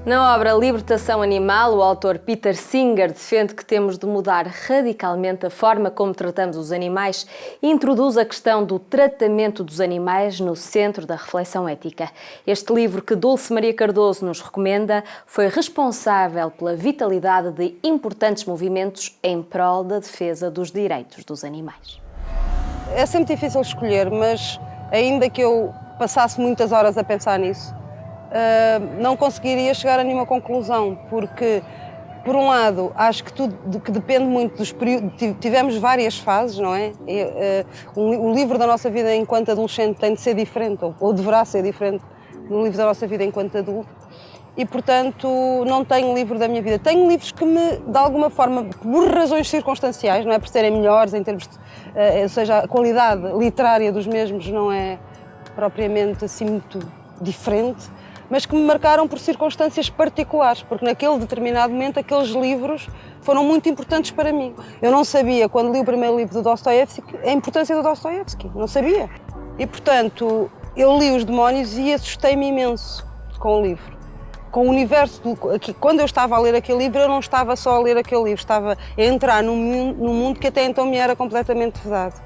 Na obra Libertação Animal, o autor Peter Singer defende que temos de mudar radicalmente a forma como tratamos os animais e introduz a questão do tratamento dos animais no centro da reflexão ética. Este livro que Dulce Maria Cardoso nos recomenda foi responsável pela vitalidade de importantes movimentos em prol da defesa dos direitos dos animais. É sempre difícil escolher, mas ainda que eu passasse muitas horas a pensar nisso, não conseguiria chegar a nenhuma conclusão, porque, por um lado, acho que tudo que depende muito dos períodos. Tivemos várias fases, não é? O livro da nossa vida enquanto adolescente tem de ser diferente, ou deverá ser diferente do livro da nossa vida enquanto adulto, e, portanto, não tenho livro da minha vida. Tenho livros que me, de alguma forma, por razões circunstanciais, não é por serem melhores em termos de, ou seja, a qualidade literária dos mesmos não é propriamente assim muito diferente, mas que me marcaram por circunstâncias particulares, porque naquele determinado momento aqueles livros foram muito importantes para mim. Eu não sabia, quando li o primeiro livro do Dostoiévski, a importância do Dostoiévski, não sabia. E, portanto, eu li Os Demónios e assustei-me imenso com o livro. Com o universo, quando eu estava a ler aquele livro, eu não estava só a ler aquele livro, estava a entrar num mundo que até então me era completamente vedado.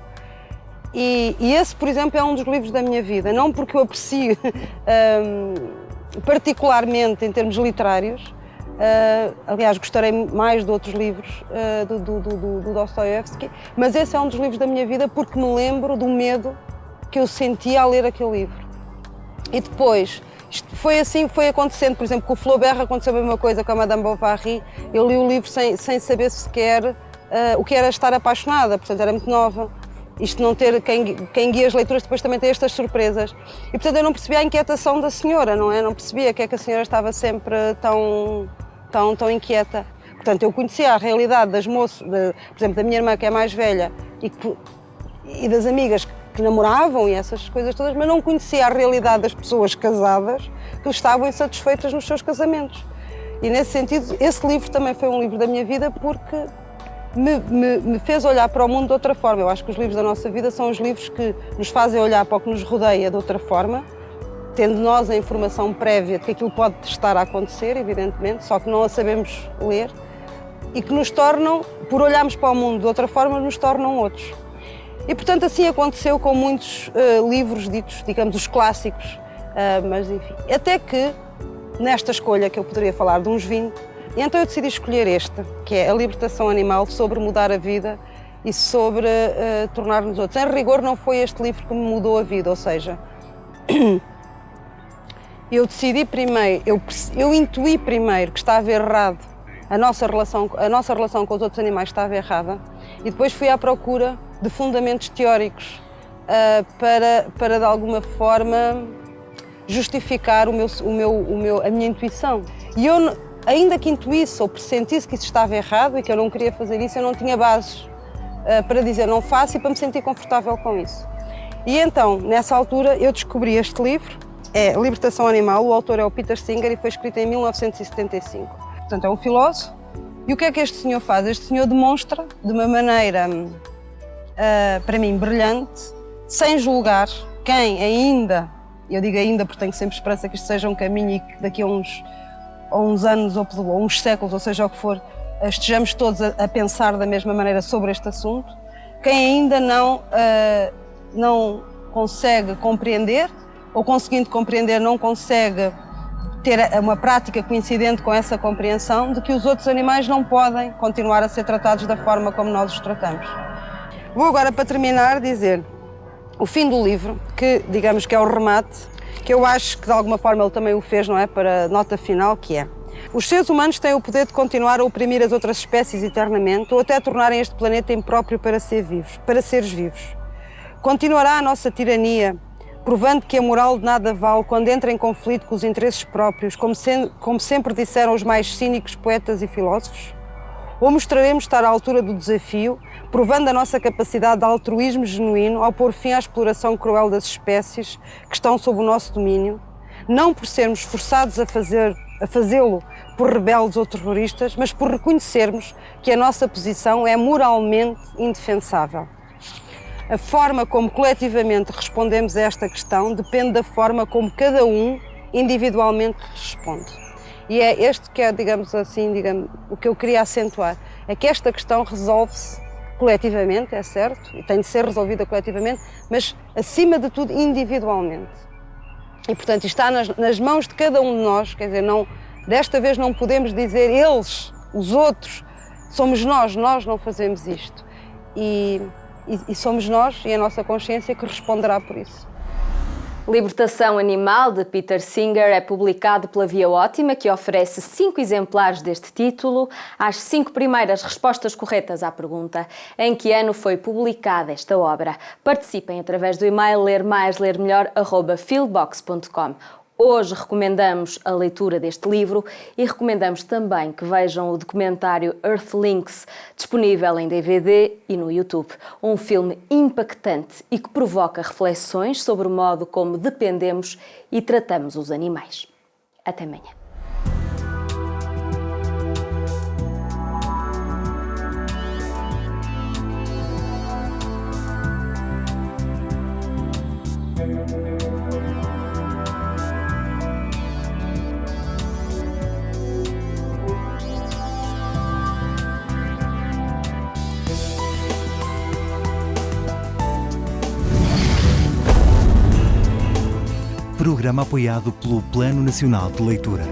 E esse, por exemplo, é um dos livros da minha vida, não porque eu aprecio particularmente em termos literários, aliás gostarei mais de outros livros do Dostoiévski, mas esse é um dos livros da minha vida porque me lembro do medo que eu sentia a ler aquele livro. E depois, isto foi assim, foi acontecendo, por exemplo, com o Flaubert aconteceu a mesma coisa com a Madame Bovary. Eu li o livro sem saber sequer o que era estar apaixonada, portanto era muito nova. Isto não ter quem guia as leituras depois também tem estas surpresas. E portanto eu não percebia a inquietação da senhora, não é? Não percebia que é que a senhora estava sempre tão inquieta. Portanto eu conhecia a realidade das moças, por exemplo, da minha irmã que é mais velha e das amigas que namoravam e essas coisas todas, mas não conhecia a realidade das pessoas casadas que estavam insatisfeitas nos seus casamentos. E nesse sentido, esse livro também foi um livro da minha vida porque me fez olhar para o mundo de outra forma. Eu acho que os livros da nossa vida são os livros que nos fazem olhar para o que nos rodeia de outra forma, tendo nós a informação prévia de que aquilo pode estar a acontecer, evidentemente, só que não a sabemos ler, e que nos tornam, por olharmos para o mundo de outra forma, nos tornam outros. E, portanto, assim aconteceu com muitos livros ditos, digamos, os clássicos, mas enfim. Até que, nesta escolha que eu poderia falar de uns 20, e então eu decidi escolher este, que é A Libertação Animal, sobre mudar a vida e sobre tornar-nos outros. Em rigor, não foi este livro que me mudou a vida, ou seja, eu decidi primeiro, eu intuí primeiro que estava errado, a nossa relação com os outros animais estava errada, e depois fui à procura de fundamentos teóricos para de alguma forma justificar a minha intuição. E eu, ainda que intuísse ou pressentisse que isso estava errado e que eu não queria fazer isso, eu não tinha bases para dizer não faço e para me sentir confortável com isso. E então, nessa altura, eu descobri este livro, é Libertação Animal, o autor é o Peter Singer e foi escrito em 1975. Portanto, é um filósofo. E o que é que este senhor faz? Este senhor demonstra, de uma maneira, para mim, brilhante, sem julgar quem ainda, eu digo ainda porque tenho sempre esperança que isto seja um caminho e que daqui a uns anos ou uns séculos, ou seja o que for, estejamos todos a pensar da mesma maneira sobre este assunto. Quem ainda não consegue compreender, ou conseguindo compreender não consegue ter uma prática coincidente com essa compreensão de que os outros animais não podem continuar a ser tratados da forma como nós os tratamos. Vou agora, para terminar, dizer o fim do livro, que digamos que é o remate, que eu acho que de alguma forma ele também o fez, não é? Para a nota final, que é: os seres humanos têm o poder de continuar a oprimir as outras espécies eternamente ou até tornarem este planeta impróprio para seres vivos. Continuará a nossa tirania, provando que a moral de nada vale quando entra em conflito com os interesses próprios, como sempre disseram os mais cínicos poetas e filósofos? Ou mostraremos estar à altura do desafio, provando a nossa capacidade de altruísmo genuíno ao pôr fim à exploração cruel das espécies que estão sob o nosso domínio, não por sermos forçados a fazê-lo por rebeldes ou terroristas, mas por reconhecermos que a nossa posição é moralmente indefensável. A forma como coletivamente respondemos a esta questão depende da forma como cada um individualmente responde. E é este que é, digamos, o que eu queria acentuar. É que esta questão resolve-se coletivamente, é certo, e tem de ser resolvida coletivamente, mas acima de tudo individualmente. E portanto isto está nas mãos de cada um de nós, quer dizer, desta vez não podemos dizer eles, os outros, somos nós não fazemos isto. E somos nós e a nossa consciência que responderá por isso. Libertação Animal, de Peter Singer, é publicado pela Via Ótima, que oferece 5 exemplares deste título. Às 5 primeiras respostas corretas à pergunta: em que ano foi publicada esta obra? Participem através do e-mail lermaislermelhor@fieldbox.com. Hoje recomendamos a leitura deste livro e recomendamos também que vejam o documentário Earthlinks, disponível em DVD e no YouTube. Um filme impactante e que provoca reflexões sobre o modo como dependemos e tratamos os animais. Até amanhã. Programa apoiado pelo Plano Nacional de Leitura.